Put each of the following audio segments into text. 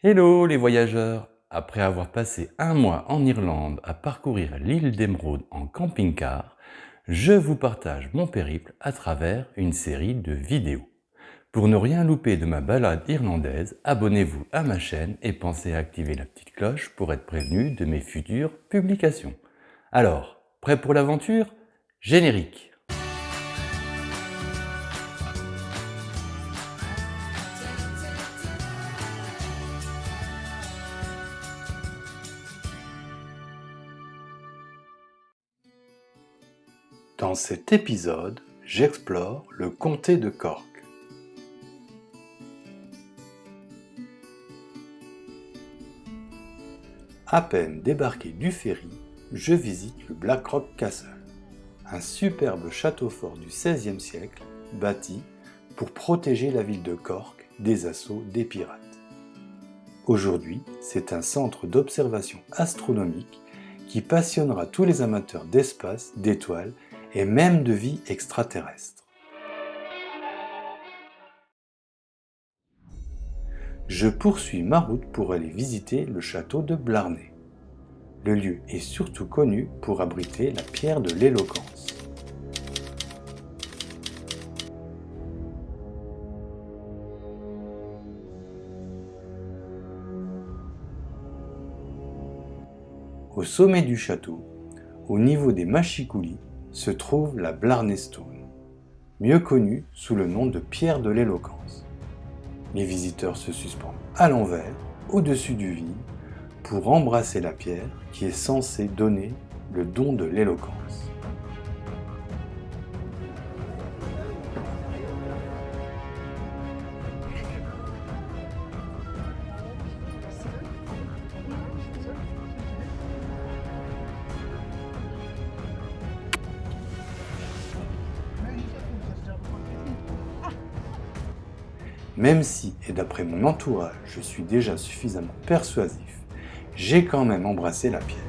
Hello les voyageurs! Après avoir passé un mois en Irlande à parcourir l'île d'Émeraude en camping-car, je vous partage mon périple à travers une série de vidéos. Pour ne rien louper de ma balade irlandaise, abonnez-vous à ma chaîne et pensez à activer la petite cloche pour être prévenu de mes futures publications. Alors, prêt pour l'aventure? Générique! Dans cet épisode, j'explore le comté de Cork. À peine débarqué du ferry, je visite le Blackrock Castle, un superbe château fort du XVIe siècle bâti pour protéger la ville de Cork des assauts des pirates. Aujourd'hui, c'est un centre d'observation astronomique qui passionnera tous les amateurs d'espace, d'étoiles et même de vie extraterrestre. Je poursuis ma route pour aller visiter le château de Blarney. Le lieu est surtout connu pour abriter la pierre de l'éloquence. Au sommet du château, au niveau des mâchicoulis, se trouve la Blarney Stone, mieux connue sous le nom de pierre de l'éloquence. Les visiteurs se suspendent à l'envers, au-dessus du vide, pour embrasser la pierre qui est censée donner le don de l'éloquence. Même si, et d'après mon entourage, je suis déjà suffisamment persuasif, j'ai quand même embrassé la pierre.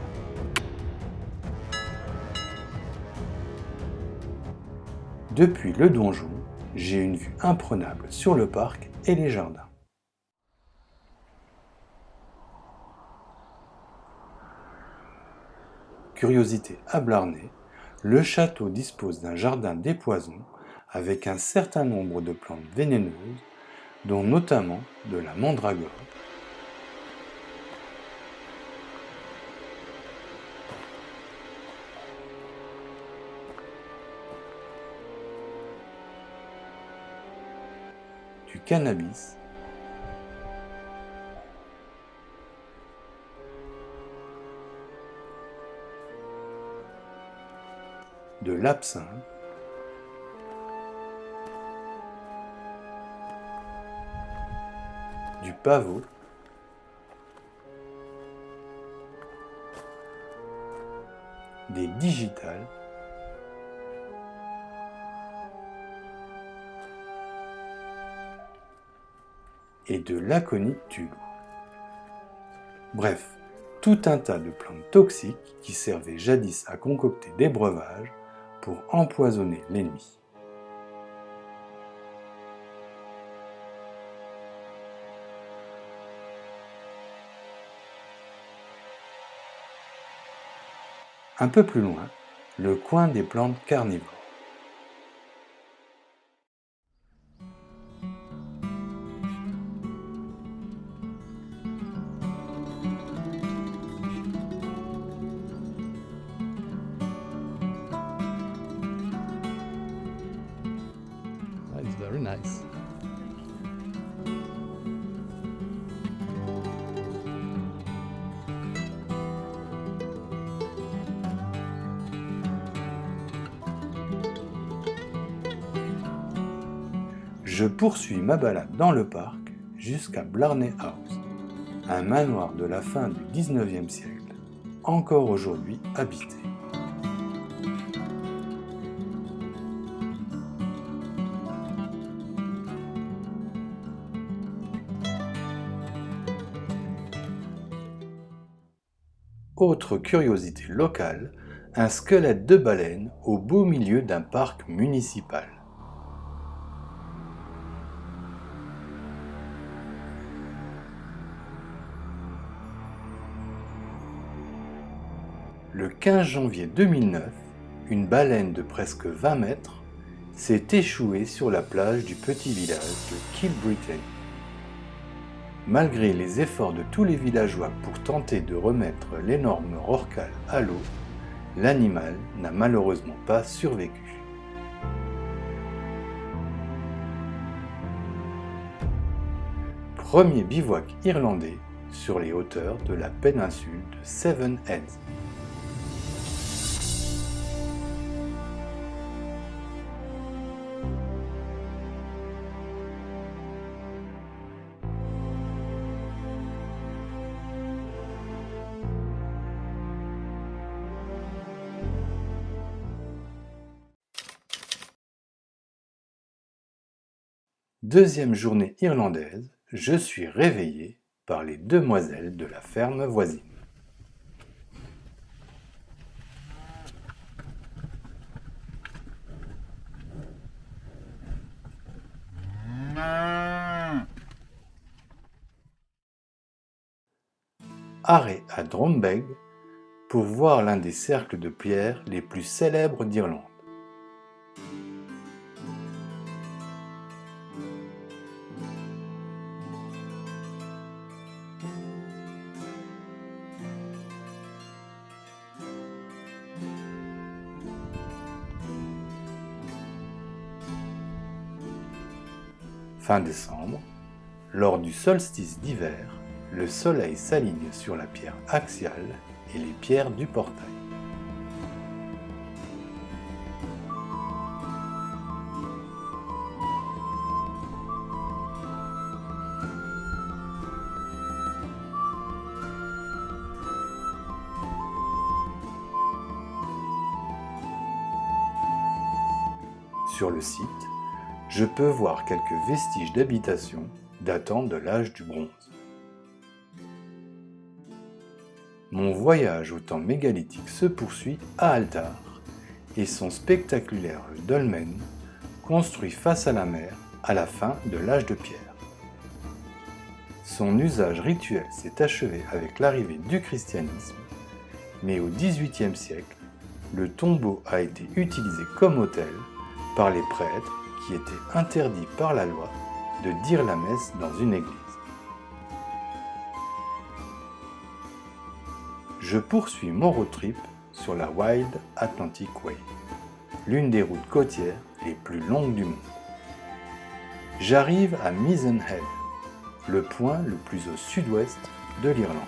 Depuis le donjon, j'ai une vue imprenable sur le parc et les jardins. Curiosité à Blarney, le château dispose d'un jardin des poisons avec un certain nombre de plantes vénéneuses, dont notamment de la mandragore, du cannabis, de l'absinthe, du pavot, des digitales, et de l'aconite. Bref, tout un tas de plantes toxiques qui servaient jadis à concocter des breuvages pour empoisonner l'ennemi. Un peu plus loin, le coin des plantes carnivores. It's very nice. Je poursuis ma balade dans le parc jusqu'à Blarney House, un manoir de la fin du XIXe siècle, encore aujourd'hui habité. Autre curiosité locale, un squelette de baleine au beau milieu d'un parc municipal. Le 15 janvier 2009, une baleine de presque 20 mètres s'est échouée sur la plage du petit village de Kilbrittain. Malgré les efforts de tous les villageois pour tenter de remettre l'énorme rorqual à l'eau, l'animal n'a malheureusement pas survécu. Premier bivouac irlandais sur les hauteurs de la péninsule de Seven Heads. Deuxième journée irlandaise, je suis réveillé par les demoiselles de la ferme voisine. Arrêt à Drombeg pour voir l'un des cercles de pierre les plus célèbres d'Irlande. Fin décembre, lors du solstice d'hiver, le soleil s'aligne sur la pierre axiale et les pierres du portail. Sur le site, je peux voir quelques vestiges d'habitation datant de l'âge du bronze. Mon voyage au temps mégalithique se poursuit à Altar et son spectaculaire dolmen, construit face à la mer à la fin de l'âge de pierre. Son usage rituel s'est achevé avec l'arrivée du christianisme, mais au XVIIIe siècle, le tombeau a été utilisé comme autel par les prêtres qui était interdit par la loi de dire la messe dans une église. Je poursuis mon road trip sur la Wild Atlantic Way, l'une des routes côtières les plus longues du monde. J'arrive à Mizen Head, le point le plus au sud-ouest de l'Irlande.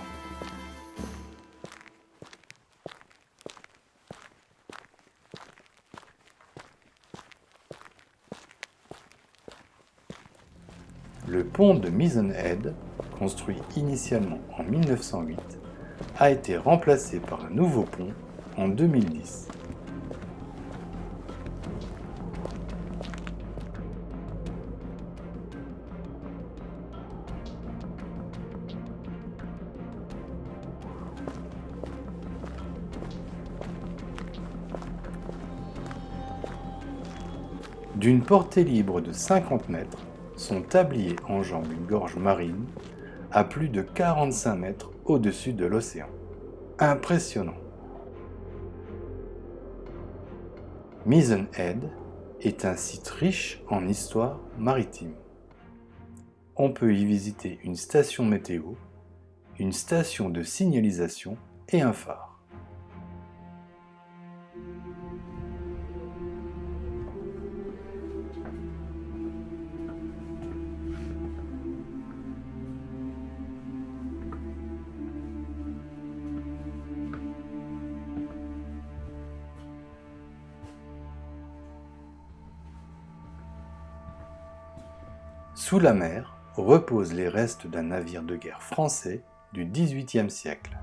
Le pont de Mizen Head, construit initialement en 1908, a été remplacé par un nouveau pont en 2010. D'une portée libre de 50 mètres, son tablier enjambe une gorge marine à plus de 45 mètres au-dessus de l'océan. Impressionnant! Mizen Head est un site riche en histoire maritime. On peut y visiter une station météo, une station de signalisation et un phare. Sous la mer reposent les restes d'un navire de guerre français du XVIIIe siècle.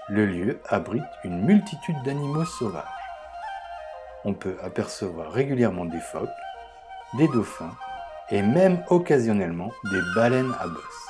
Le lieu abrite une multitude d'animaux sauvages. On peut apercevoir régulièrement des phoques, des dauphins et même occasionnellement des baleines à bosse.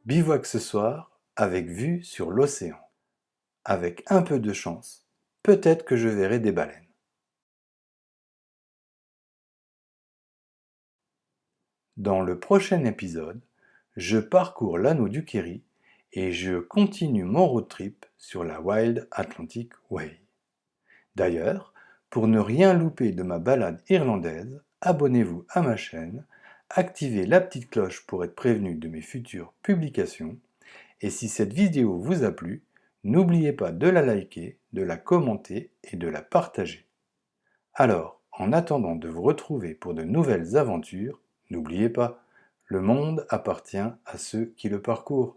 Bivouac ce soir avec vue sur l'océan. Avec un peu de chance, peut-être que je verrai des baleines. Dans le prochain épisode, je parcours l'anneau du Kerry et je continue mon road trip sur la Wild Atlantic Way. D'ailleurs, pour ne rien louper de ma balade irlandaise, abonnez-vous à ma chaîne, activez la petite cloche pour être prévenu de mes futures publications, et si cette vidéo vous a plu, n'oubliez pas de la liker, de la commenter et de la partager. Alors, en attendant de vous retrouver pour de nouvelles aventures, n'oubliez pas, le monde appartient à ceux qui le parcourent.